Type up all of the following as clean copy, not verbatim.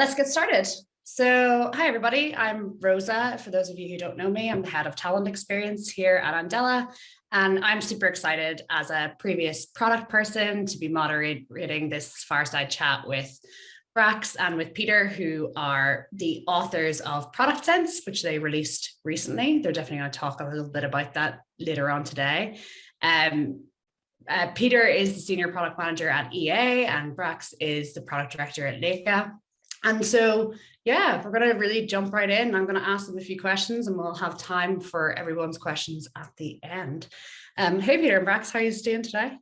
Let's get started. So, hi everybody, I'm Rosa. For those of you who don't know me, I'm the head of talent experience here at Andela, and I'm super excited as a previous product person to be moderating this fireside chat with Brax and with Peter, who are the authors of Product Sense, which they released recently. They're definitely going to talk a little bit about that later on today. Peter is the senior product manager at EA, and Brax is the product director at Leica. And so, yeah, we're going to really jump right in. I'm going to ask them a few questions, and we'll have time for everyone's questions at the end. Hey, Peter and Brax, how are you doing today?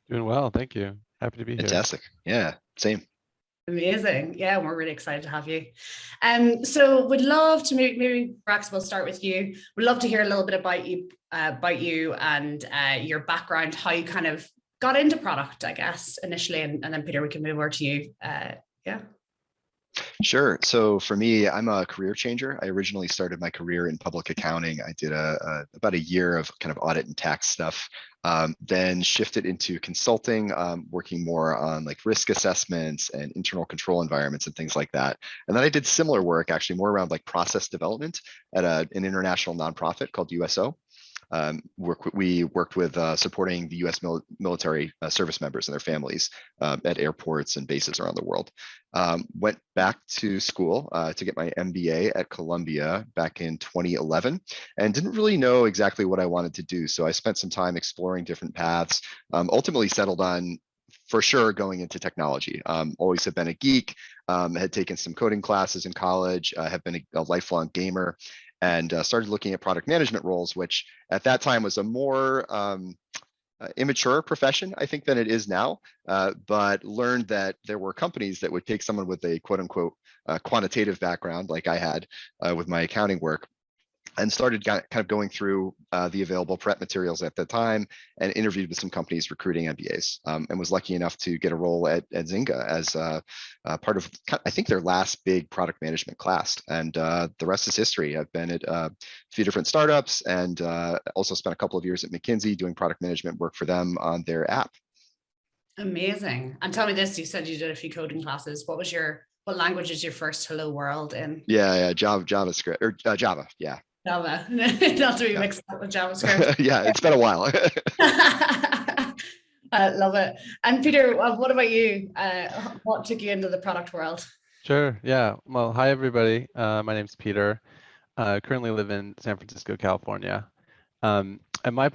Doing well, thank you. Happy to be here. Fantastic. Yeah, same. Amazing. Yeah, we're really excited to have you. So we'd love to maybe Brax, we'll start with you. We'd love to hear a little bit about you and your background, how you kind of got into product, I guess, initially, and then Peter, we can move over to you. Yeah. Sure. So for me, I'm a career changer. I originally started my career in public accounting. I did about a year of kind of audit and tax stuff, then shifted into consulting, working more on like risk assessments and internal control environments and things like that. And then I did similar work, actually more around like process development at an international nonprofit called USO. We worked with supporting the U.S. military service members and their families at airports and bases around the world. Went back to school to get my MBA at Columbia back in 2011 and didn't really know exactly what I wanted to do. So I spent some time exploring different paths, ultimately settled on for sure going into technology. Always have been a geek, had taken some coding classes in college, have been a lifelong gamer, and started looking at product management roles, which at that time was a more immature profession, I think, than it is now, but learned that there were companies that would take someone with a quote unquote quantitative background like I had with my accounting work, and started kind of going through the available prep materials at the time and interviewed with some companies recruiting MBAs, and was lucky enough to get a role at Zynga as part of, I think, their last big product management class. And the rest is history. I've been at a few different startups and also spent a couple of years at McKinsey doing product management work for them on their app. Amazing. And tell me this, you said you did a few coding classes. What language is your first hello world in? Yeah, JavaScript or Java, yeah. Java, not to be mixed up with JavaScript. Yeah, it's been a while. I love it. And Peter, what about you? What took you into the product world? Sure, yeah. Well, hi everybody. My name's Peter. Currently live in San Francisco, California. And my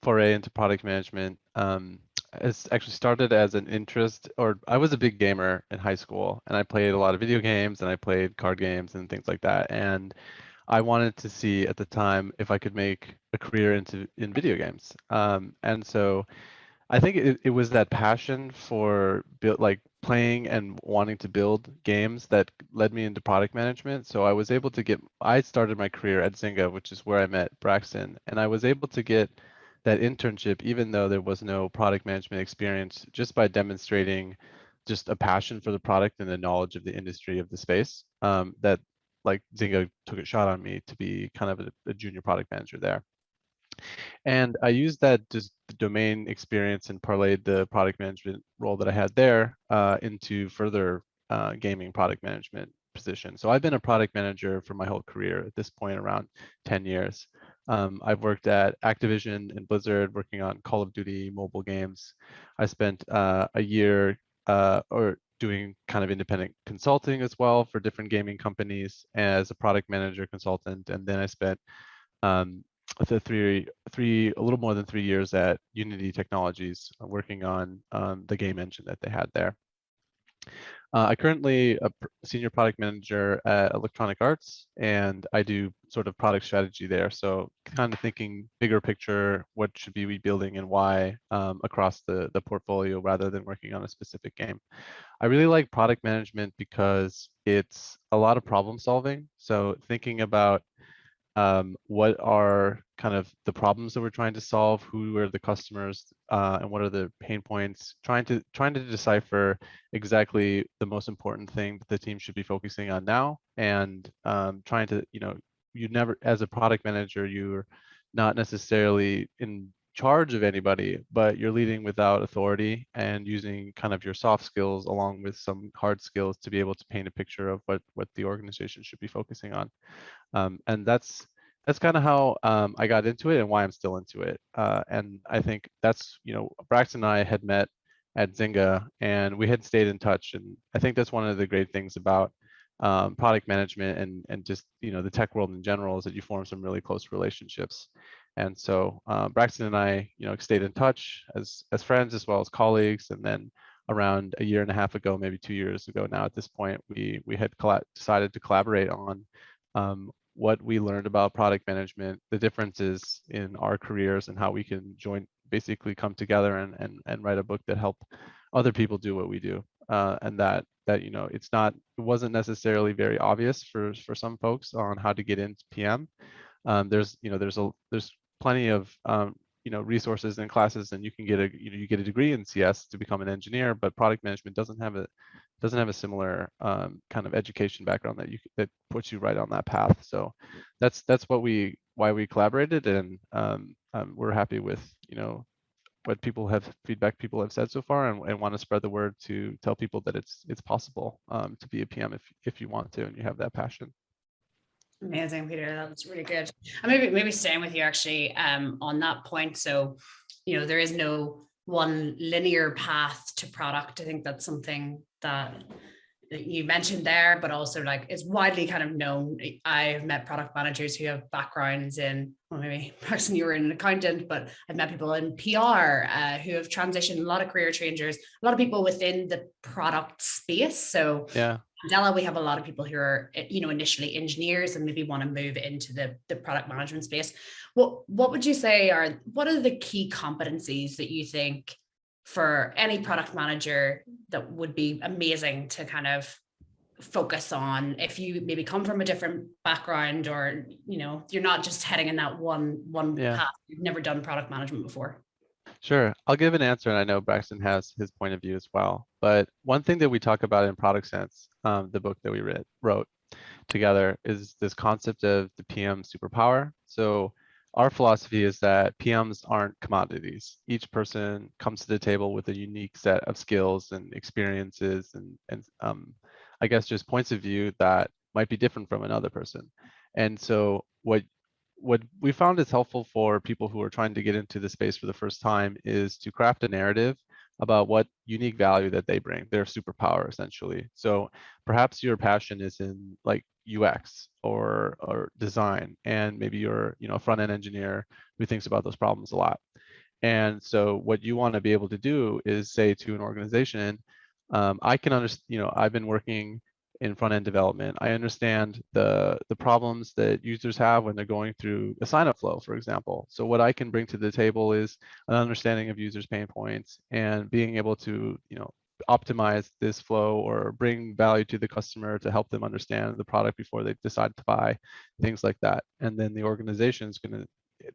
foray into product management has actually started as an interest, or I was a big gamer in high school, and I played a lot of video games, and I played card games and things like that. And I wanted to see at the time if I could make a career in video games. And so I think it was that passion for playing and wanting to build games that led me into product management. So I was able to I started my career at Zynga, which is where I met Braxton, and I was able to get that internship even though there was no product management experience, just by demonstrating just a passion for the product and the knowledge of the industry of the space, that like Zynga took a shot on me to be kind of a junior product manager there. And I used that just the domain experience and parlayed the product management role that I had there into further gaming product management position. So I've been a product manager for my whole career at this point, around 10 years. I've worked at Activision and Blizzard working on Call of Duty mobile games. I spent a year doing kind of independent consulting as well for different gaming companies as a product manager consultant. And then I spent a little more than 3 years at Unity Technologies working on the game engine that they had there. I currently a senior product manager at Electronic Arts, and I do sort of product strategy there. So kind of thinking bigger picture, what should we be building and why across the portfolio rather than working on a specific game. I really like product management because it's a lot of problem solving. So thinking about what are kind of the problems that we're trying to solve, who are the customers, and what are the pain points, trying to decipher exactly the most important thing that the team should be focusing on now, and trying to, you never, as a product manager, you're not necessarily charge of anybody, but you're leading without authority and using kind of your soft skills along with some hard skills to be able to paint a picture of what the organization should be focusing on. And that's kind of how I got into it and why I'm still into it. And I think that's, Braxton and I had met at Zynga and we had stayed in touch. And I think that's one of the great things about product management and just, the tech world in general is that you form some really close relationships. And so Braxton and I, stayed in touch as friends as well as colleagues. And then around a year and a half ago, maybe 2 years ago now at this point, we had decided to collaborate on what we learned about product management, the differences in our careers, and how we can basically come together and write a book that help other people do what we do. And that it wasn't necessarily very obvious for some folks on how to get into PM. There's plenty of resources and classes, and you can get you get a degree in CS to become an engineer, but product management doesn't have a similar kind of education background that puts you right on that path. So that's why we collaborated, and we're happy with what feedback people have said so far, and want to spread the word to tell people that it's possible to be a PM if you want to and you have that passion. Amazing, Peter. That's really good. And maybe staying with you actually on that point. So, there is no one linear path to product. I think that's something that you mentioned there, but also like it's widely kind of known. I've met product managers who have backgrounds in, well, maybe Braxton, you were an accountant, but I've met people in PR who have transitioned, a lot of career changers, a lot of people within the product space. So yeah. Della, we have a lot of people who are, initially engineers and maybe want to move into the product management space. What would you say what are the key competencies that you think for any product manager that would be amazing to kind of focus on if you maybe come from a different background, or, you're not just heading in that one path, you've never done product management before? Sure, I'll give an answer, and I know Braxton has his point of view as well. But one thing that we talk about in Product Sense, the book that we wrote together, is this concept of the PM superpower. So our philosophy is that PMs aren't commodities. Each person comes to the table with a unique set of skills and experiences and I guess just points of view that might be different from another person. And so what we found is helpful for people who are trying to get into the space for the first time is to craft a narrative about what unique value that they bring, their superpower essentially. So perhaps your passion is in like UX or design, and maybe you're a front-end engineer who thinks about those problems a lot. And so what you want to be able to do is say to an organization, I can understand, I've been working in front-end development. I understand the problems that users have when they're going through a sign-up flow, for example. So what I can bring to the table is an understanding of users' pain points and being able to, optimize this flow or bring value to the customer to help them understand the product before they decide to buy, things like that. And then the organization is going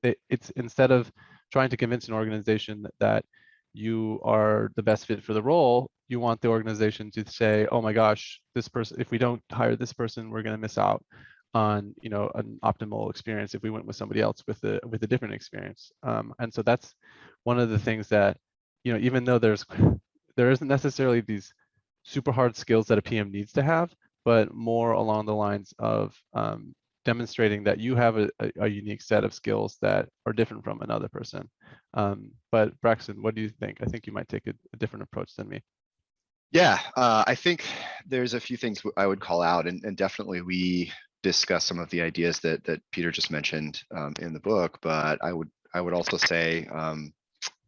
to, it's instead of trying to convince an organization that you are the best fit for the role, you want the organization to say, oh my gosh, this person, if we don't hire this person, we're going to miss out on an optimal experience if we went with somebody else with a different experience. And so that's one of the things that, even though there isn't necessarily these super hard skills that a PM needs to have, but more along the lines of demonstrating that you have a unique set of skills that are different from another person. But Braxton, what do you think? I think you might take a different approach than me. Yeah, I think there's a few things I would call out, and definitely we discuss some of the ideas that Peter just mentioned in the book, but I would also say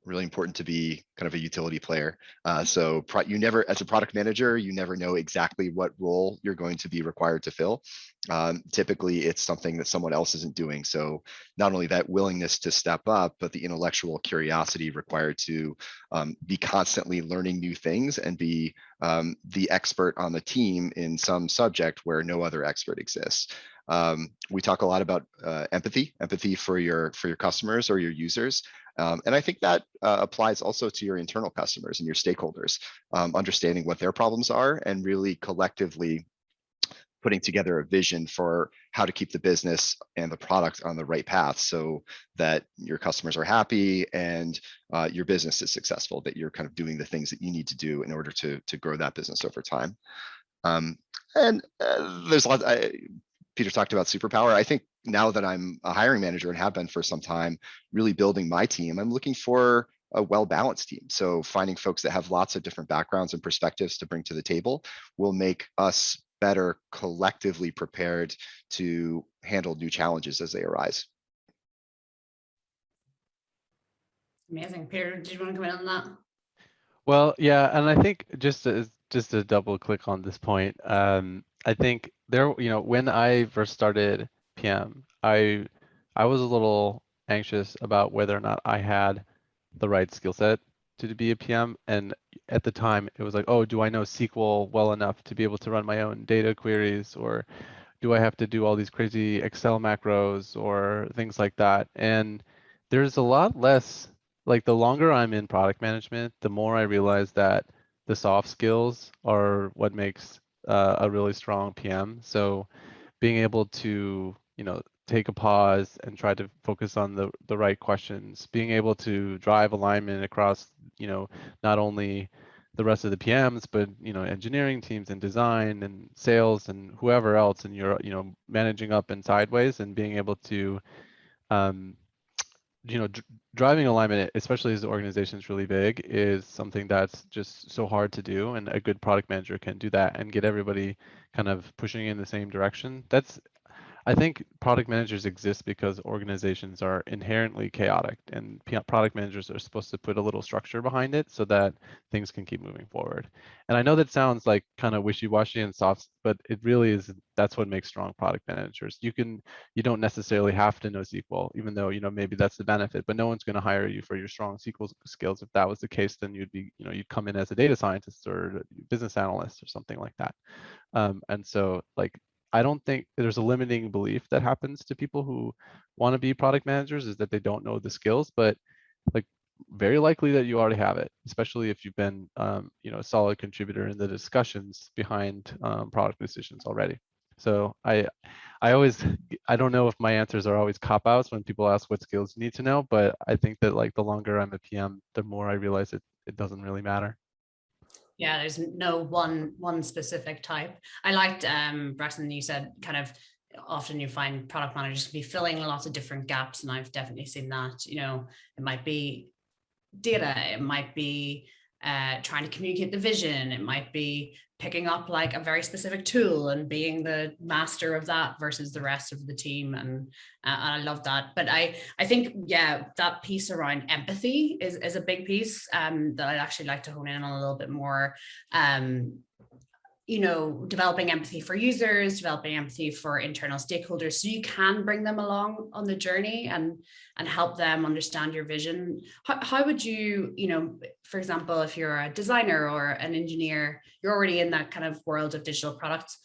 really important to be kind of a utility player. So you never, as a product manager, you never know exactly what role you're going to be required to fill. Typically, it's something that someone else isn't doing. So not only that willingness to step up, but the intellectual curiosity required to be constantly learning new things and be the expert on the team in some subject where no other expert exists. We talk a lot about empathy for your customers or your users. And I think that applies also to your internal customers and your stakeholders, understanding what their problems are and really collectively putting together a vision for how to keep the business and the product on the right path so that your customers are happy and your business is successful, that you're kind of doing the things that you need to do in order to grow that business over time. And there's a lot. Peter talked about superpower. I think now that I'm a hiring manager and have been for some time, really building my team, I'm looking for a well-balanced team. So finding folks that have lots of different backgrounds and perspectives to bring to the table will make us better collectively prepared to handle new challenges as they arise. Amazing. Peter, did you want to come in on that? Well, yeah, and I think just to double click on this point, I think there, when I first started PM, I was a little anxious about whether or not I had the right skill set to be a PM. And at the time, it was like, oh, do I know SQL well enough to be able to run my own data queries, or do I have to do all these crazy Excel macros or things like that? And there's a lot less, like the longer I'm in product management, the more I realize that the soft skills are what makes a really strong PM. So being able to, take a pause and try to focus on the right questions, being able to drive alignment across, not only the rest of the PMs, but engineering teams and design and sales and whoever else, and you're managing up and sideways, and being able to um, driving alignment, especially as the organization is really big, is something that's just so hard to do, and a good product manager can do that and get everybody kind of pushing in the same direction. I think product managers exist because organizations are inherently chaotic, and product managers are supposed to put a little structure behind it so that things can keep moving forward. And I know that sounds like kind of wishy-washy and soft, but it really is. That's what makes strong product managers. You don't necessarily have to know SQL, even though maybe that's the benefit. But no one's going to hire you for your strong SQL skills. If that was the case, then you'd come in as a data scientist or business analyst or something like that. And so I don't think there's a limiting belief that happens to people who want to be product managers, is that they don't know the skills, but very likely that you already have it, especially if you've been a solid contributor in the discussions behind product decisions already. So I don't know if my answers are always cop-outs when people ask what skills you need to know, but I think that the longer I'm a PM, the more I realize it doesn't really matter. Yeah, there's no one specific type. I liked Braxton, you said kind of often you find product managers can be filling lots of different gaps, and I've definitely seen that. It might be data, it might be trying to communicate the vision, it might be picking up like a very specific tool and being the master of that versus the rest of the team, and I love that. But I think, yeah, that piece around empathy is a big piece that I'd actually like to hone in on a little bit more. Developing empathy for users, developing empathy for internal stakeholders, so you can bring them along on the journey and help them understand your vision. How would you, for example, if you're a designer or an engineer, you're already in that kind of world of digital products,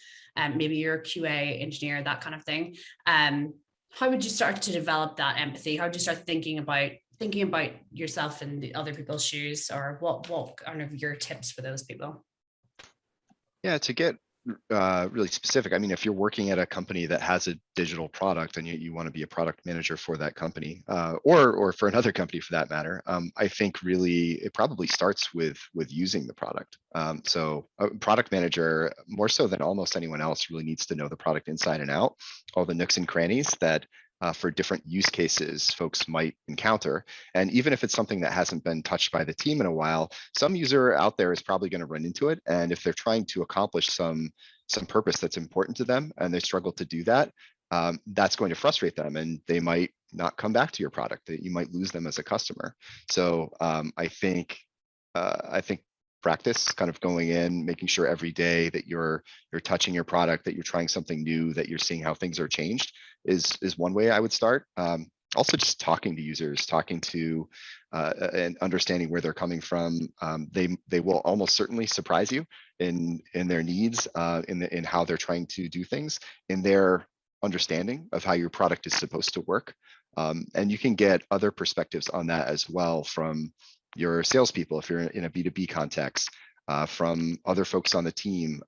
maybe you're a QA engineer, that kind of thing. How would you start to develop that empathy? How would you start thinking about yourself in the other people's shoes, or what kind of your tips for those people? Yeah, to get really specific, I mean, if you're working at a company that has a digital product and you want to be a product manager for that company, or for another company for that matter, I think really it probably starts with using the product. So a product manager, more so than almost anyone else, really needs to know the product inside and out, all the nooks and crannies that for different use cases folks might encounter. And even if it's something that hasn't been touched by the team in a while, some user out there is probably going to run into it. And if they're trying to accomplish some purpose that's important to them and they struggle to do that, that's going to frustrate them, and they might not come back to your product. That you might lose them as a customer. So I think practice, kind of going in, making sure every day that you're touching your product, that you're trying something new, that you're seeing how things are changed, is one way I would start. Also, just talking to users, talking to and understanding where they're coming from. They will almost certainly surprise you in their needs, in how they're trying to do things, in their understanding of how your product is supposed to work. And you can get other perspectives on that as well from your salespeople if you're in a B2B context. from other folks on the team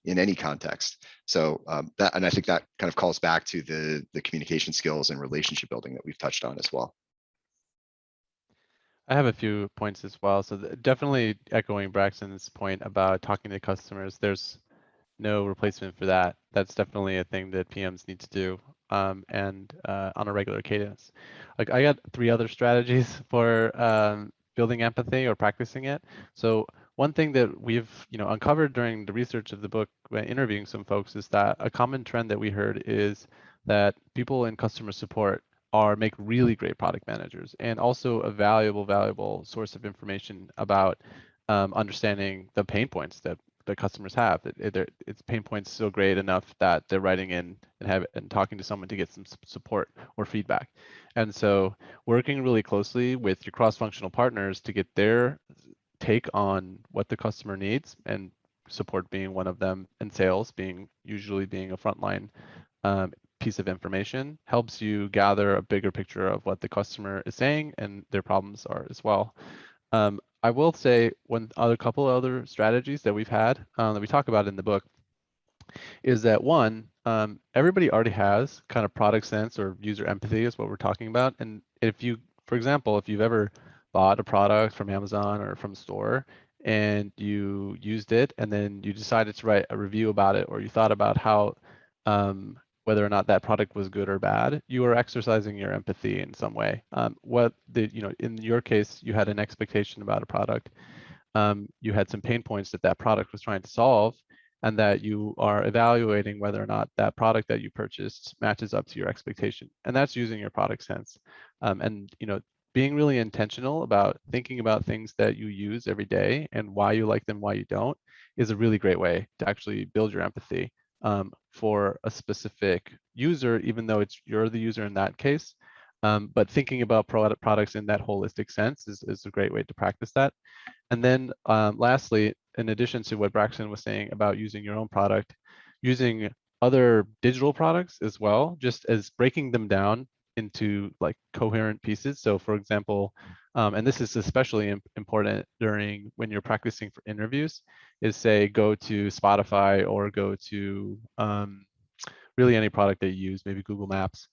in any context. So and I think that kind of calls back to the communication skills and relationship building that we've touched on as well. I have a few points as well. So definitely echoing Braxton's point about talking to customers, there's no replacement for that. That's definitely a thing that PMs need to do, and on a regular cadence. Like I got 3 other strategies for building empathy or practicing it. So one thing that we've uncovered during the research of the book when interviewing some folks is that a common trend that we heard is that people in customer support make really great product managers, and also a valuable source of information about understanding the pain points that the customers have. It's pain points so great enough that they're writing in and talking to someone to get some support or feedback. And so working really closely with your cross-functional partners to get their take on what the customer needs, and support being one of them, and sales usually being a frontline piece of information, helps you gather a bigger picture of what the customer is saying and their problems are as well. I will say couple other strategies that we've had that we talk about in the book is that one, everybody already has kind of product sense or user empathy is what we're talking about. And for example, if you've ever bought a product from Amazon or from a store and you used it and then you decided to write a review about it, or you thought about how whether or not that product was good or bad, you are exercising your empathy in some way. In your case, you had an expectation about a product. You had some pain points that product was trying to solve, and that you are evaluating whether or not that product that you purchased matches up to your expectation. And that's using your product sense. And being really intentional about thinking about things that you use every day and why you like them, why you don't, is a really great way to actually build your empathy for a specific user, even though you're the user in that case. But thinking about products in that holistic sense is a great way to practice that. And then lastly, in addition to what Braxton was saying about using your own product, using other digital products as well, just as breaking them down into like coherent pieces. So for example, and this is especially important when you're practicing for interviews, is say go to Spotify or go to really any product that you use, maybe Google Maps,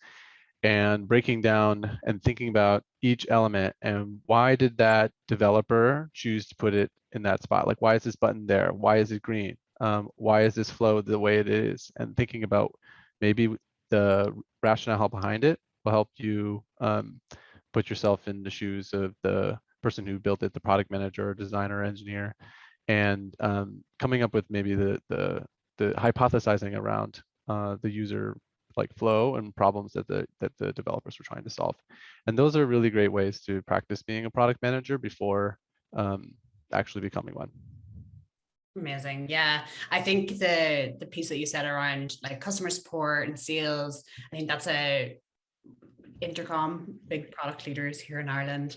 and breaking down and thinking about each element and why did that developer choose to put it in that spot? Like, why is this button there? Why is it green? Why is this flow the way it is? And thinking about maybe the rationale behind it will help you put yourself in the shoes of the person who built it, the product manager, or designer, or engineer, and coming up with maybe the hypothesizing around the user flow and problems that the developers were trying to solve. And those are really great ways to practice being a product manager before actually becoming one. Amazing. Yeah. I think the piece that you said around like customer support and sales, I think that's Intercom, big product leaders here in Ireland,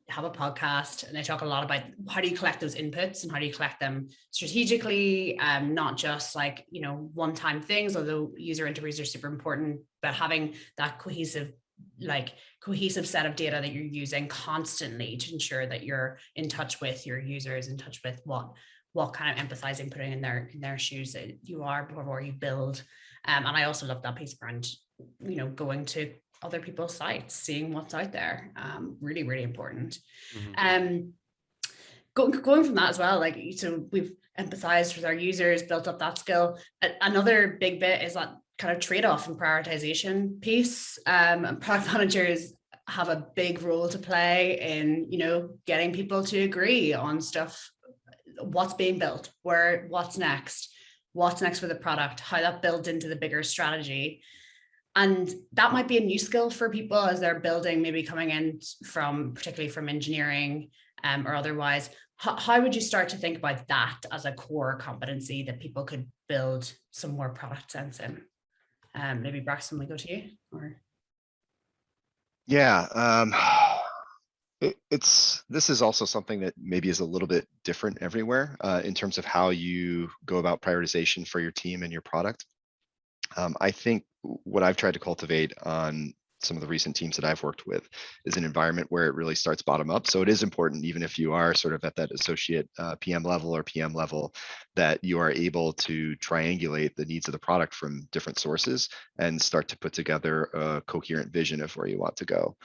have a podcast, and they talk a lot about how do you collect those inputs and how do you collect them strategically, not just one-time things, although user interviews are super important, but having that cohesive set of data that you're using constantly to ensure that you're in touch with your users, in touch with what kind of empathizing, putting in their shoes that you are before you build. And I also love that piece around going to other people's sites, seeing what's out there. Really, really important. Mm-hmm. Going from that as well, so we've empathized with our users, built up that skill. Another big bit is that kind of trade-off and prioritization piece. Product managers have a big role to play in, getting people to agree on stuff, what's being built, what's next for the product, how that builds into the bigger strategy. And that might be a new skill for people as they're building, maybe coming in particularly from engineering or otherwise. How would you start to think about that as a core competency that people could build some more product sense in? Maybe Braxton, we go to you. Or yeah, this is also something that maybe is a little bit different everywhere in terms of how you go about prioritization for your team and your product. I think what I've tried to cultivate on some of the recent teams that I've worked with, is an environment where it really starts bottom up. So it is important, even if you are sort of at that associate PM level or PM level, that you are able to triangulate the needs of the product from different sources and start to put together a coherent vision of where you want to go.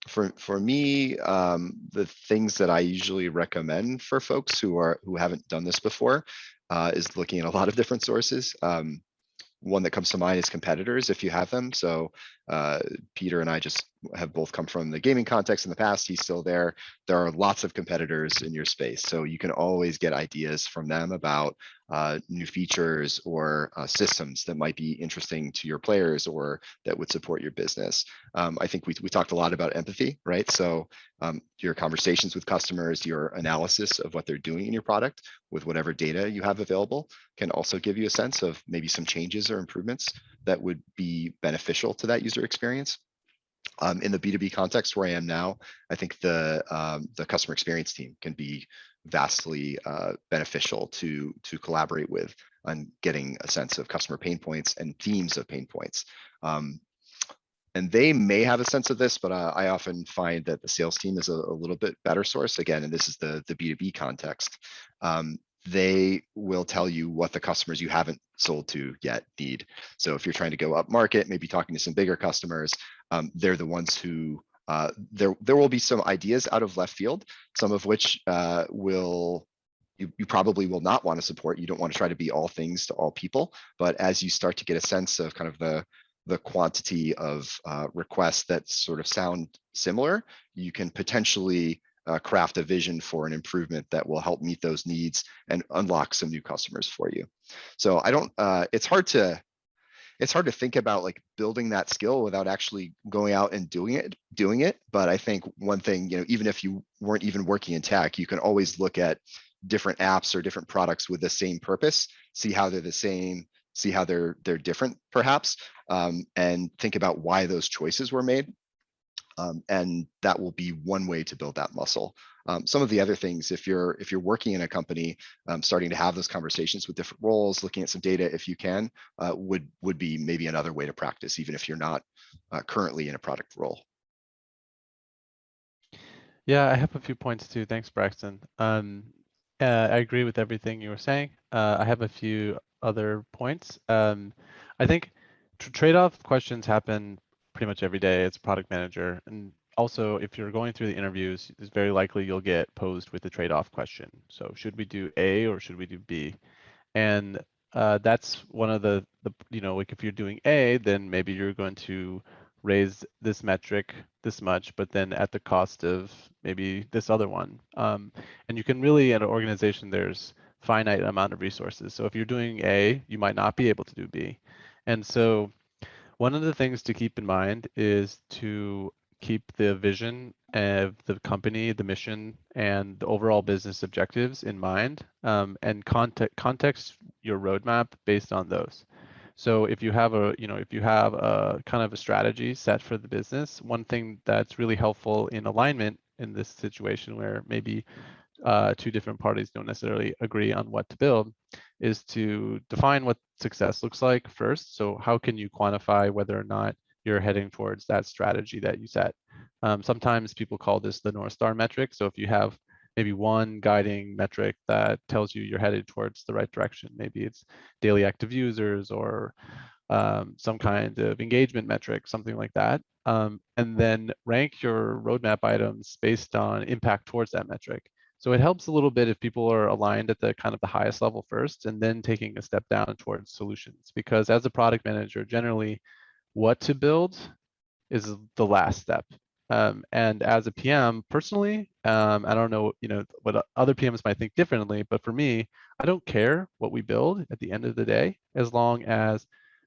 For me, the things that I usually recommend for folks who haven't done this before is looking at a lot of different sources. One that comes to mind is competitors, if you have them. So Peter and I just have both come from the gaming context in the past. He's still there. There are lots of competitors in your space. So you can always get ideas from them about new features or systems that might be interesting to your players or that would support your business. I think we talked a lot about empathy, right? So your conversations with customers, your analysis of what they're doing in your product with whatever data you have available can also give you a sense of maybe some changes or improvements that would be beneficial to that user experience. In the B2B context where I am now, I think the customer experience team can be vastly beneficial to collaborate with on getting a sense of customer pain points and themes of pain points. And they may have a sense of this, but I often find that the sales team is a little bit better source. Again, and this is the B2B context. They will tell you what the customers you haven't sold to yet need. So if you're trying to go up market, maybe talking to some bigger customers, they're the ones who, there will be some ideas out of left field, some of which you probably will not want to support. You don't want to try to be all things to all people. But as you start to get a sense of kind of the quantity of requests that sort of sound similar, you can potentially craft a vision for an improvement that will help meet those needs and unlock some new customers for you. So I don't, it's hard to think about like building that skill without actually going out and doing it. But I think one thing, even if you weren't even working in tech, you can always look at different apps or different products with the same purpose, see how they're the same, see how they're different perhaps, and think about why those choices were made. And that will be one way to build that muscle. Some of the other things, if you're working in a company, starting to have those conversations with different roles, looking at some data if you can, would be maybe another way to practice, even if you're not currently in a product role. Yeah, I have a few points too. Thanks, Braxton. I agree with everything you were saying. I have a few other points. I think trade-off questions happen pretty much every day as a product manager. And also, if you're going through the interviews, it's very likely you'll get posed with the trade-off question. So should we do A or should we do B? And that's one of the like if you're doing A, then maybe you're going to raise this metric this much, but then at the cost of maybe this other one. And you can really, in an organization, there's finite amount of resources. So if you're doing A, you might not be able to do B. And so one of the things to keep in mind is to keep the vision of the company, the mission, and the overall business objectives in mind, and context your roadmap based on those. So if you have a kind of a strategy set for the business, one thing that's really helpful in alignment in this situation where maybe two different parties don't necessarily agree on what to build is to define what success looks like first. So how can you quantify whether or not you're heading towards that strategy that you set? Sometimes people call this the North Star metric. So if you have maybe one guiding metric that tells you you're headed towards the right direction, maybe it's daily active users or some kind of engagement metric, something like that. And then rank your roadmap items based on impact towards that metric. So it helps a little bit if people are aligned at the kind of the highest level first and then taking a step down towards solutions. Because as a product manager, generally what to build is the last step. And as a PM, personally, I don't know, what other PMs might think differently, but for me, I don't care what we build at the end of the day, as long as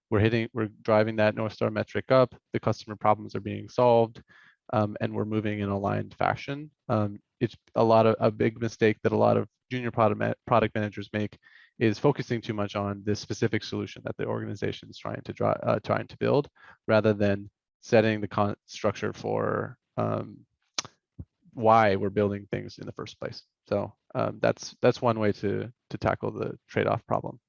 we're driving that North Star metric up, the customer problems are being solved, and we're moving in aligned fashion. It's a big mistake that a lot of junior product managers make is focusing too much on this specific solution that the organization is trying to build, rather than setting the structure for why we're building things in the first place. So that's one way to tackle the trade-off problem.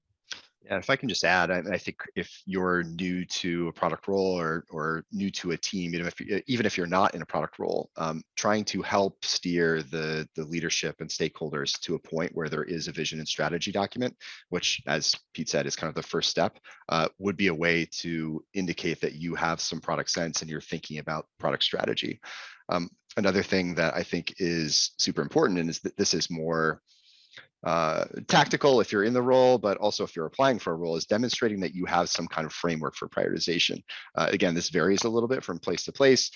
Yeah, if I can just add, I think if you're new to a product role or new to a team, even if you're not in a product role, trying to help steer the leadership and stakeholders to a point where there is a vision and strategy document, which, as Pete said, is kind of the first step, would be a way to indicate that you have some product sense and you're thinking about product strategy. Another thing that I think is super important, and is that this is more tactical if you're in the role, but also if you're applying for a role, is demonstrating that you have some kind of framework for prioritization. Again, this varies a little bit from place to place,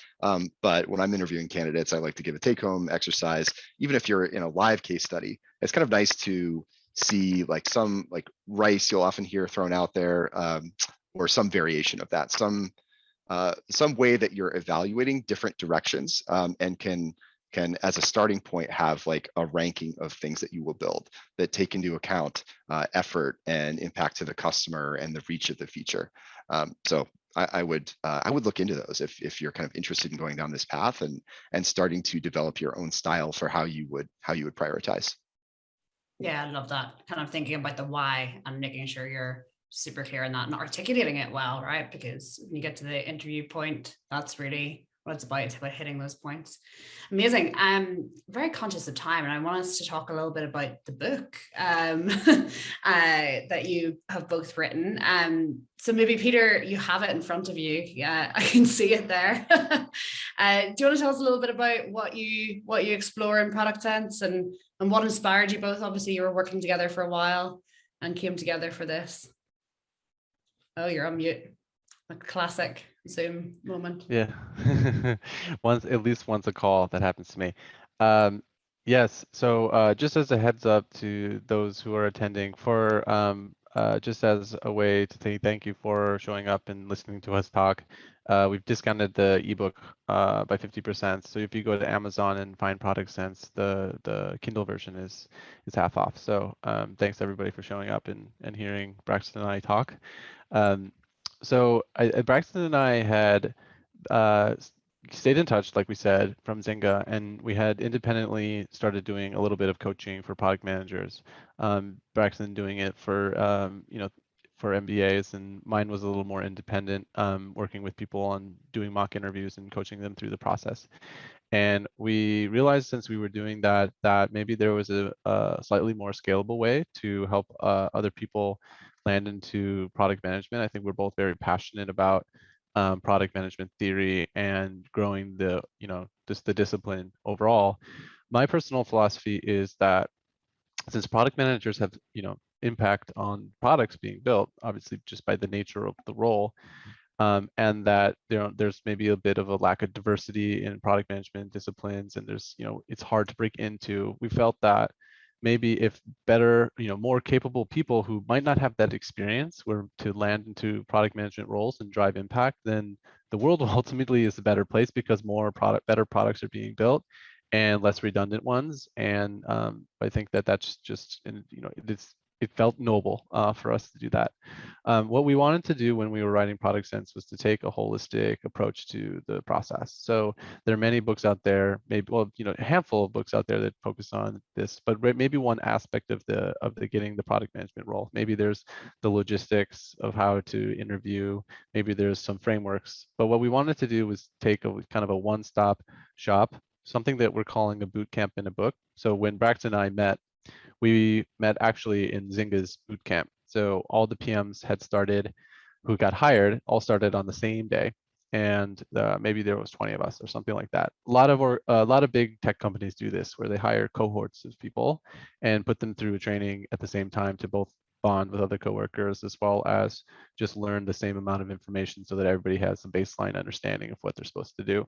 but when I'm interviewing candidates, I like to give a take-home exercise. Even if you're in a live case study, it's kind of nice to see like some like rice you'll often hear thrown out there, or some variation of that, some way that you're evaluating different directions, and can as a starting point have like a ranking of things that you will build that take into account effort and impact to the customer and the reach of the feature. So I would look into those if you're kind of interested in going down this path and starting to develop your own style for how you would prioritize. Yeah, I love that. Kind of thinking about the why and making sure you're super clear on that and articulating it well, right? Because when you get to the interview point, that's really what it's about. It's about hitting those points. Amazing. I'm very conscious of time, and I want us to talk a little bit about the book that you have both written. So maybe Peter, you have it in front of you. Yeah, I can see it there. Do you want to tell us a little bit about what you explore in Product Sense and what inspired you both? Obviously, you were working together for a while and came together for this. Oh, you're on mute. A classic Zoom moment. Yeah, at least once a call that happens to me. Yes, so just as a heads up to those who are attending, just as a way to say thank you for showing up and listening to us talk, we've discounted the ebook by 50%. So if you go to Amazon and find Product Sense, the Kindle version is half off. So thanks everybody for showing up and hearing Braxton and I talk. So Braxton and I had stayed in touch, like we said, from Zynga, and we had independently started doing a little bit of coaching for product managers. Braxton doing it for for MBAs, and mine was a little more independent, working with people on doing mock interviews and coaching them through the process. And we realized since we were doing that, that maybe there was a slightly more scalable way to help other people land into product management. I think we're both very passionate about product management theory and growing just the discipline overall. My personal philosophy is that since product managers have, impact on products being built, obviously just by the nature of the role, and that there's maybe a bit of a lack of diversity in product management disciplines, and there's it's hard to break into. We felt that maybe if better, more capable people who might not have that experience were to land into product management roles and drive impact, then the world ultimately is a better place because better products are being built and less redundant ones. And I think that that's just, it felt noble for us to do that. What we wanted to do when we were writing Product Sense was to take a holistic approach to the process. So there are many books out there, maybe, a handful of books out there that focus on this, but maybe one aspect of the getting the product management role. Maybe there's the logistics of how to interview, maybe there's some frameworks. But what we wanted to do was take a kind of a one-stop shop, something that we're calling a boot camp in a book. So when Braxton and I met, we met actually in Zynga's boot camp. So all the PMs had started, who got hired, all started on the same day, and maybe there was 20 of us or something like that. A lot of big tech companies do this, where they hire cohorts of people and put them through training at the same time to both bond with other coworkers as well as just learn the same amount of information so that everybody has a baseline understanding of what they're supposed to do.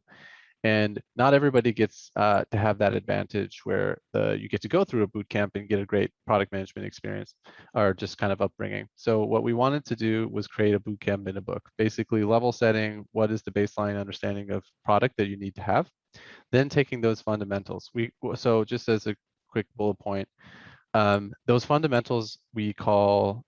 And not everybody gets to have that advantage where you get to go through a boot camp and get a great product management experience or just kind of upbringing. So what we wanted to do was create a boot camp in a book, basically level setting what is the baseline understanding of product that you need to have, then taking those fundamentals. So just as a quick bullet point, those fundamentals we call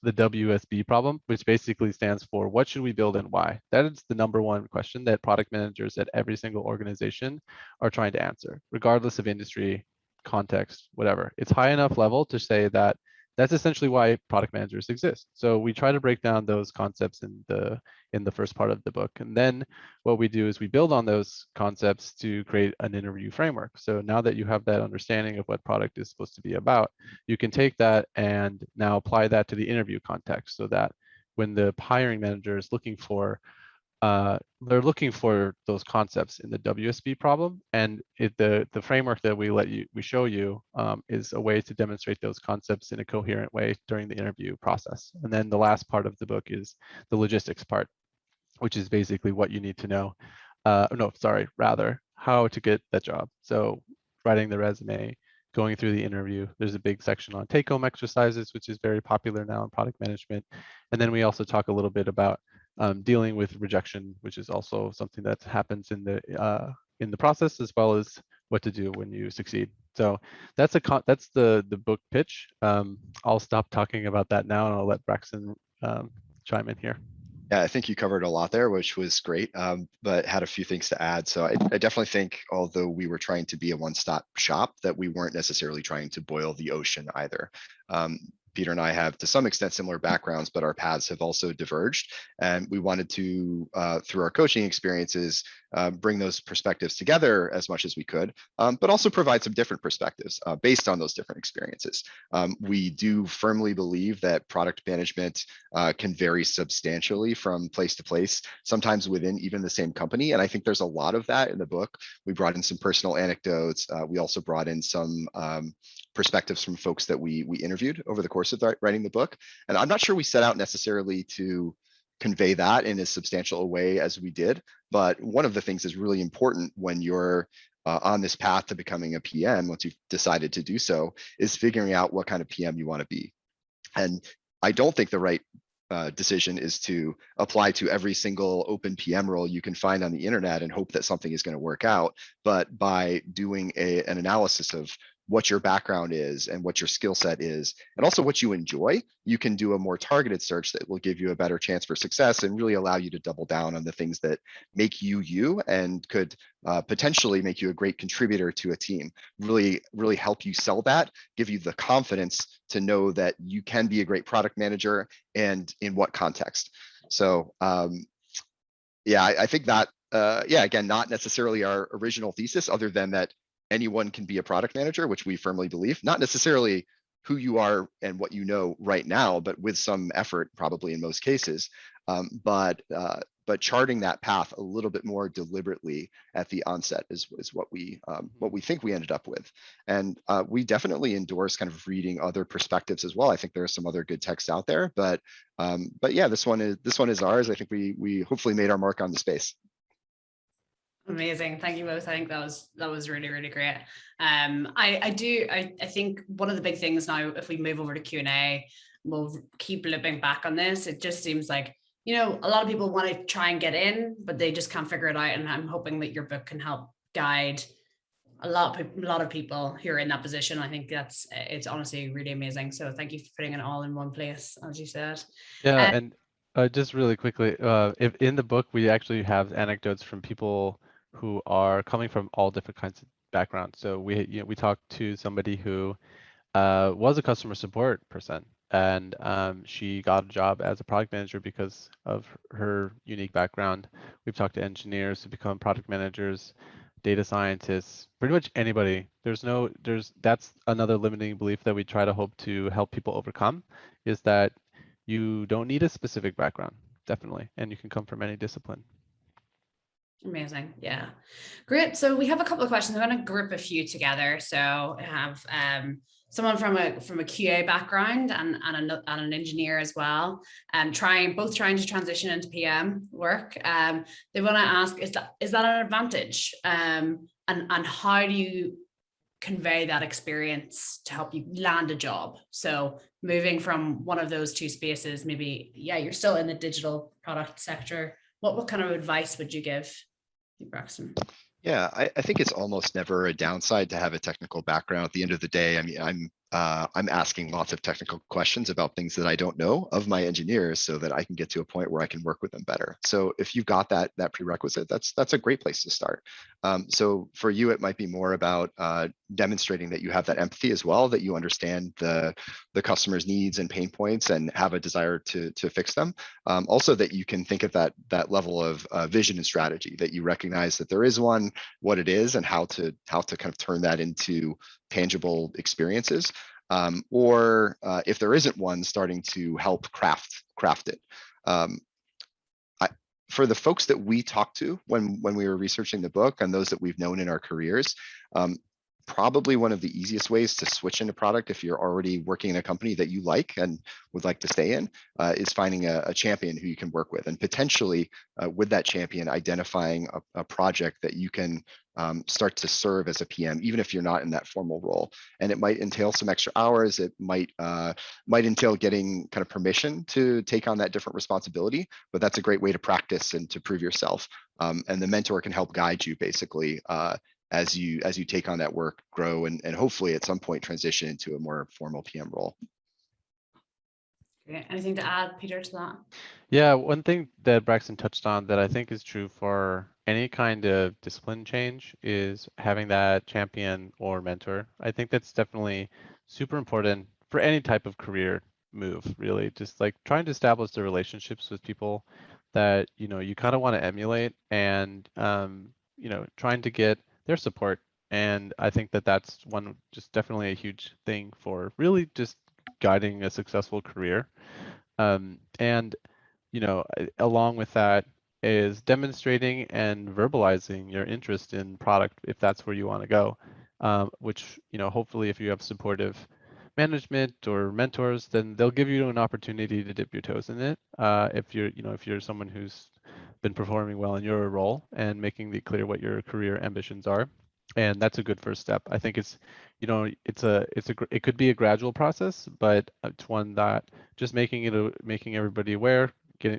the WSB problem, which basically stands for what should we build and why? That is the number one question that product managers at every single organization are trying to answer, regardless of industry, context, whatever. It's high enough level to say that that's essentially why product managers exist. So we try to break down those concepts in the first part of the book. And then what we do is we build on those concepts to create an interview framework. So now that you have that understanding of what product is supposed to be about, you can take that and now apply that to the interview context, so that when the hiring manager is looking for they're looking for those concepts in the WSB problem, and the framework that we show you is a way to demonstrate those concepts in a coherent way during the interview process. And then the last part of the book is the logistics part, which is basically what you need to know. No, sorry, rather how to get that job. So writing the resume, going through the interview. There's a big section on take-home exercises, which is very popular now in product management. And then we also talk a little bit about dealing with rejection, which is also something that happens in the process, as well as what to do when you succeed. So that's the book pitch. I'll stop talking about that now, and I'll let Braxton chime in here. Yeah, I think you covered a lot there, which was great, but had a few things to add. So I definitely think, although we were trying to be a one-stop shop, that we weren't necessarily trying to boil the ocean either. Peter and I have, to some extent, similar backgrounds, but our paths have also diverged. And we wanted to, through our coaching experiences, bring those perspectives together as much as we could, but also provide some different perspectives based on those different experiences. We do firmly believe that product management can vary substantially from place to place, sometimes within even the same company. And I think there's a lot of that in the book. We brought in some personal anecdotes. We also brought in some perspectives from folks that we interviewed over the course of writing the book. And I'm not sure we set out necessarily to convey that in as substantial a way as we did. But one of the things that's really important when you're on this path to becoming a PM, once you've decided to do so, is figuring out what kind of PM you want to be. And I don't think the right decision is to apply to every single open PM role you can find on the internet and hope that something is going to work out. But by doing an analysis of what your background is and what your skill set is, and also what you enjoy, you can do a more targeted search that will give you a better chance for success and really allow you to double down on the things that make you you and could potentially make you a great contributor to a team. Really help you sell that, give you the confidence to know that you can be a great product manager and in what context. So yeah, I think that, yeah, again, not necessarily our original thesis, other than that anyone can be a product manager, which we firmly believe, not necessarily who you are and what you know right now, but with some effort, probably in most cases, but charting that path a little bit more deliberately at the onset is what we think we ended up with. And we definitely endorse kind of reading other perspectives as well. I think there are some other good texts out there, but yeah, this one is ours. I think we hopefully made our mark on the space. Amazing. Thank you both. I think that was really, really great. I think one of the big things now, if we move over to Q&A, we'll keep looping back on this. It just seems like, you know, a lot of people want to try and get in, but they just can't figure it out. And I'm hoping that your book can help guide a lot of people who are in that position. I think it's honestly really amazing. So thank you for putting it all in one place, as you said. Yeah, and just really quickly, if in the book we actually have anecdotes from people who are coming from all different kinds of backgrounds. So we talked to somebody who was a customer support person, and she got a job as a product manager because of her unique background. We've talked to engineers who become product managers, data scientists, pretty much anybody. That's another limiting belief that we try to hope to help people overcome, is that you don't need a specific background, definitely, and you can come from any discipline. Amazing. Yeah. Great. So we have a couple of questions. I'm going to group a few together. So I have someone from a QA background and an engineer as well, and both trying to transition into PM work. They want to ask, is that an advantage? And how do you convey that experience to help you land a job? So moving from one of those two spaces, maybe, yeah, you're still in the digital product sector. What kind of advice would you give, Braxton? Yeah, I think it's almost never a downside to have a technical background. At the end of the day, I mean, I'm asking lots of technical questions about things that I don't know of my engineers, so that I can get to a point where I can work with them better. So if you've got that prerequisite, that's a great place to start. So for you, it might be more about demonstrating that you have that empathy as well, that you understand the customer's needs and pain points and have a desire to fix them. Also that you can think of that level of vision and strategy, that you recognize that there is one, what it is, and how to kind of turn that into tangible experiences. Or if there isn't one, starting to help craft it. For the folks that we talked to when we were researching the book and those that we've known in our careers, probably one of the easiest ways to switch into product if you're already working in a company that you like and would like to stay in is finding a champion who you can work with, and potentially with that champion identifying a project that you can start to serve as a PM, even if you're not in that formal role. And it might entail some extra hours. It might entail getting kind of permission to take on that different responsibility, but that's a great way to practice and to prove yourself. And the mentor can help guide you basically as you take on that work, grow, and hopefully at some point transition into a more formal PM role. Great. Anything to add, Peter, to that? Yeah, one thing that Braxton touched on that I think is true for any kind of discipline change is having that champion or mentor. I think that's definitely super important for any type of career move, really. Just like trying to establish the relationships with people that you kind of want to emulate, and trying to get their support. And I think that that's just definitely a huge thing for really just guiding a successful career. And along with that is demonstrating and verbalizing your interest in product if that's where you want to go, which hopefully if you have supportive management or mentors, then they'll give you an opportunity to dip your toes in it. If you're someone who's been performing well in your role and making it clear what your career ambitions are, and that's a good first step. I think it could be a gradual process, but it's one that just making everybody aware,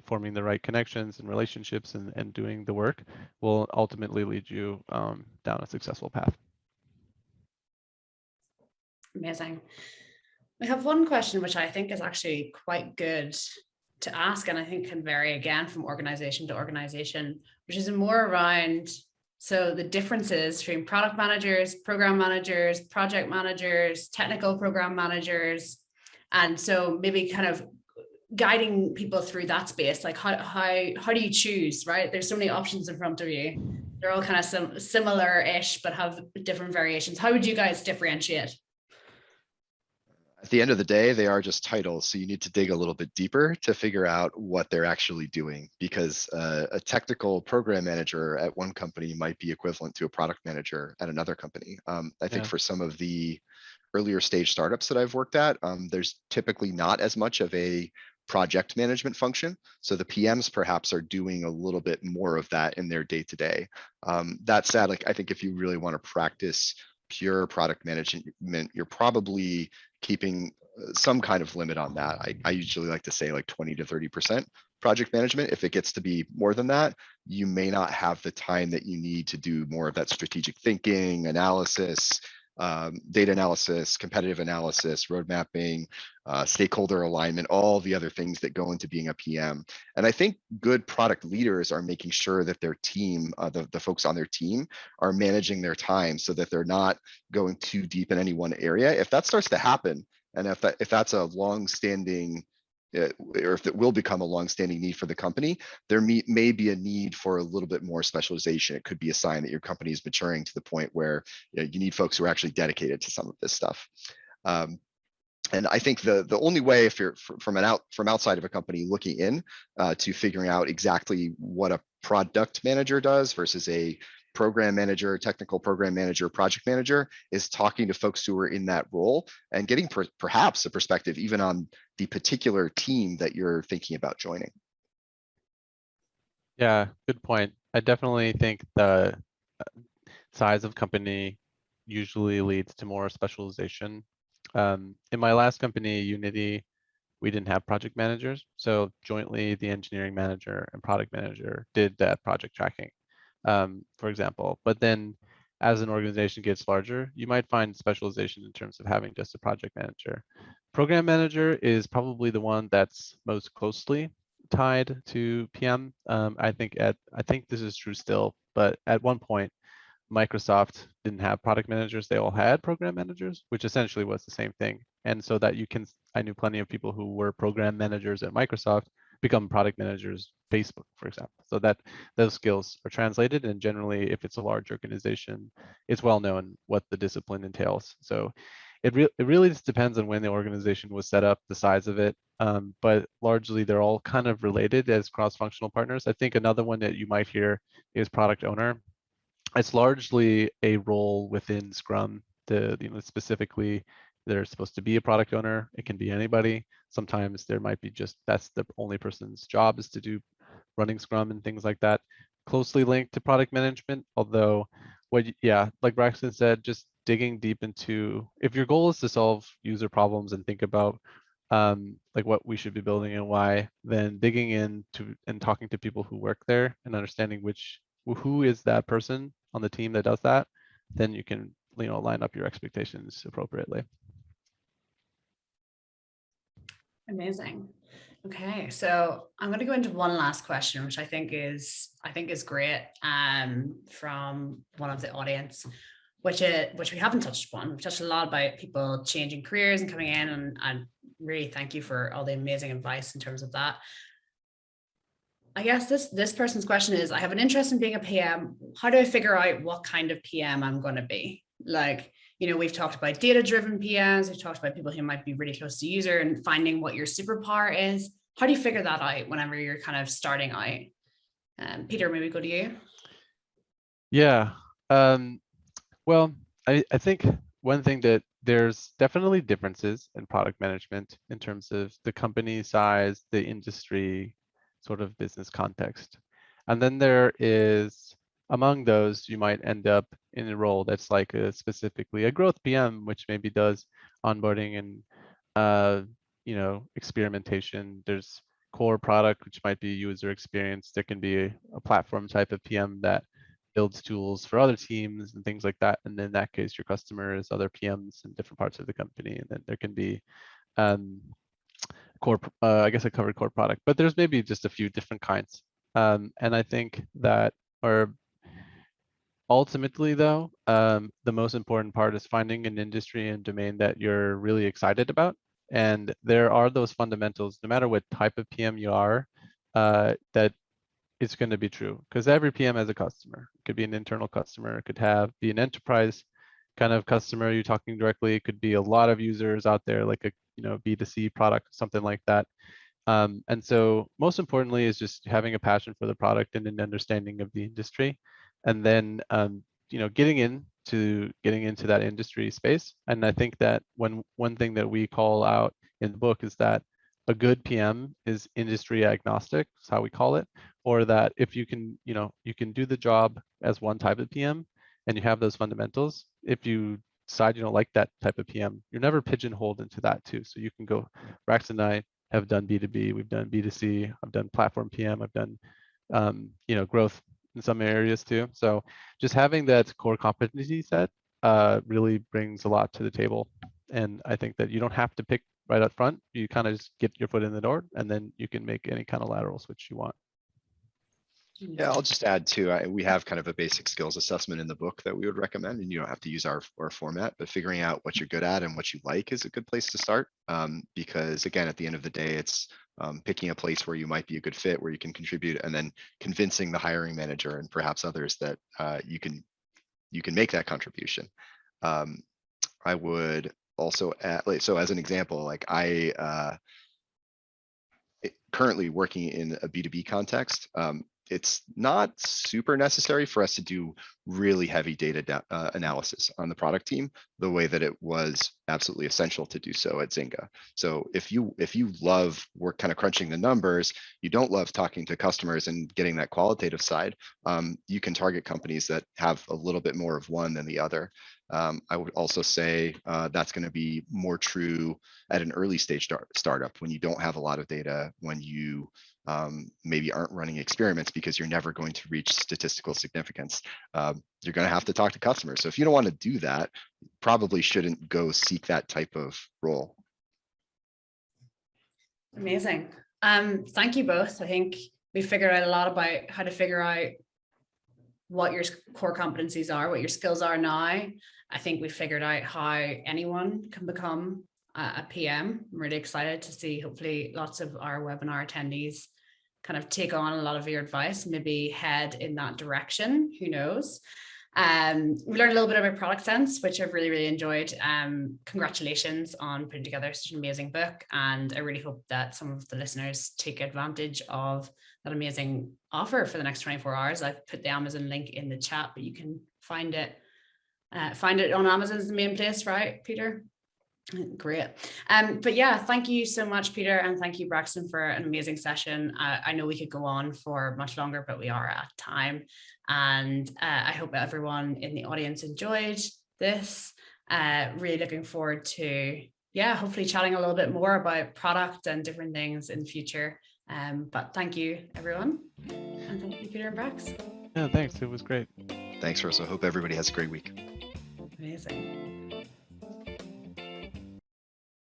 forming the right connections and relationships, and doing the work will ultimately lead you down a successful path. Amazing. We have one question which I think is actually quite good to ask, and I think can vary again from organization to organization, which is more around the differences between product managers, program managers, project managers, technical program managers. And so maybe kind of guiding people through that space, like how do you choose, right? There's so many options in front of you. They're all kind of similar-ish, but have different variations. How would you guys differentiate? At the end of the day, they are just titles. So you need to dig a little bit deeper to figure out what they're actually doing, because a technical program manager at one company might be equivalent to a product manager at another company. I think for some of the earlier stage startups that I've worked at, there's typically not as much of a project management function. So the PMs perhaps are doing a little bit more of that in their day-to-day. That said, like, I think if you really want to practice pure product management, you're probably keeping some kind of limit on that. I usually like to say like 20 to 30% project management. If it gets to be more than that, you may not have the time that you need to do more of that strategic thinking, analysis, data analysis, competitive analysis, road mapping, stakeholder alignment, all the other things that go into being a PM. And I think good product leaders are making sure that their team, the folks on their team, are managing their time so that they're not going too deep in any one area. If that starts to happen, and if that's a long-standing or if it will become a long-standing need for the company, there may be a need for a little bit more specialization. It could be a sign that your company is maturing to the point where you need folks who are actually dedicated to some of this stuff. And I think the only way, if you're from outside of a company looking in to figuring out exactly what a product manager does versus a program manager, technical program manager, project manager, is talking to folks who are in that role and getting perhaps a perspective even on the particular team that you're thinking about joining. Yeah, good point. I definitely think the size of company usually leads to more specialization. In my last company, Unity, we didn't have project managers. So jointly, the engineering manager and product manager did that project tracking, for example. But then as an organization gets larger, you might find specialization in terms of having just a project manager. Program manager is probably the one that's most closely tied to PM. I think this is true still, but at one point, Microsoft didn't have product managers, they all had program managers, which essentially was the same thing. And so that I knew plenty of people who were program managers at Microsoft become product managers Facebook, for example. So that those skills are translated, and generally, if it's a large organization, it's well known what the discipline entails. So it really just depends on when the organization was set up, the size of it, but largely they're all kind of related as cross-functional partners. I think another one that you might hear is product owner. It's largely a role within Scrum. Specifically, there's supposed to be a product owner. It can be anybody. Sometimes there might be that's the only person's job is to do running Scrum and things like that. Closely linked to product management, although like Braxton said, just digging deep into, if your goal is to solve user problems and think about like what we should be building and why, then digging into and talking to people who work there and understanding who is that person on the team that does that, then you can line up your expectations appropriately. Amazing. Okay, so I'm going to go into one last question, which I think is great, from one of the audience, which we haven't touched upon. We've touched a lot about people changing careers and coming in, and really thank you for all the amazing advice in terms of that. I guess this person's question is, I have an interest in being a PM. How do I figure out what kind of PM I'm going to be? Like, we've talked about data-driven PMs. We've talked about people who might be really close to user and finding what your superpower is. How do you figure that out whenever you're kind of starting out? Peter, maybe go to you. Yeah. Well, I think one thing that there's definitely differences in product management in terms of the company size, the industry, sort of business context. And then there is, among those, you might end up in a role that's like specifically a growth PM, which maybe does onboarding and experimentation. There's core product, which might be user experience. There can be a platform type of PM that builds tools for other teams and things like that. And in that case, your customer is other PMs in different parts of the company. And then there can be core, I guess I covered core product, but there's maybe just a few different kinds. And I think that, or ultimately though, the most important part is finding an industry and domain that you're really excited about. And there are those fundamentals, no matter what type of PM you are, that it's going to be true, because every PM has a customer. It could be an internal customer, it could be an enterprise kind of customer you're talking directly. It could be a lot of users out there, like a B2C product, something like that. And so most importantly is just having a passion for the product and an understanding of the industry, and then getting into that industry space. And I think that one thing that we call out in the book is that a good PM is industry agnostic, is how we call it, or that if you can do the job as one type of PM and you have those fundamentals, if you decide you don't like that type of PM, you're never pigeonholed into that too. So you can go, Braxton and I have done B2B, we've done B2C, I've done platform PM, I've done growth in some areas too. So just having that core competency set really brings a lot to the table. And I think that you don't have to pick right up front. You kind of just get your foot in the door, and then you can make any kind of lateral switch you want. Yeah, I'll just add too, we have kind of a basic skills assessment in the book that we would recommend, and you don't have to use our format, but figuring out what you're good at and what you like is a good place to start. Because again, at the end of the day, it's picking a place where you might be a good fit, where you can contribute, and then convincing the hiring manager and perhaps others that you can make that contribution. I would also add, so as an example, like I currently working in a B2B context, it's not super necessary for us to do really heavy data analysis on the product team the way that it was absolutely essential to do so at Zynga. So if you love work kind of crunching the numbers, you don't love talking to customers and getting that qualitative side, you can target companies that have a little bit more of one than the other. I would also say that's going to be more true at an early stage startup, when you don't have a lot of data, when you maybe aren't running experiments, because you're never going to reach statistical significance. You're going to have to talk to customers. So if you don't want to do that, you probably shouldn't go seek that type of role. Amazing. Thank you both. I think we figured out a lot about how to figure out what your core competencies are, what your skills are now. I think we figured out how anyone can become a PM. I'm really excited to see, hopefully, lots of our webinar attendees kind of take on a lot of your advice, maybe head in that direction. Who knows? We learned a little bit about product sense, which I've really, really enjoyed. Congratulations on putting together such an amazing book. And I really hope that some of the listeners take advantage of that amazing offer for the next 24 hours. I've put the Amazon link in the chat, but you can find it on Amazon's the main place, right, Peter? Great. But yeah, thank you so much, Peter, and thank you, Braxton, for an amazing session. I know we could go on for much longer, but we are at time. And I hope everyone in the audience enjoyed this. Really looking forward to, hopefully chatting a little bit more about product and different things in the future. But thank you, everyone. And thank you, Peter and Brax. Yeah, thanks. It was great. Thanks, Rosa. Hope everybody has a great week. Amazing.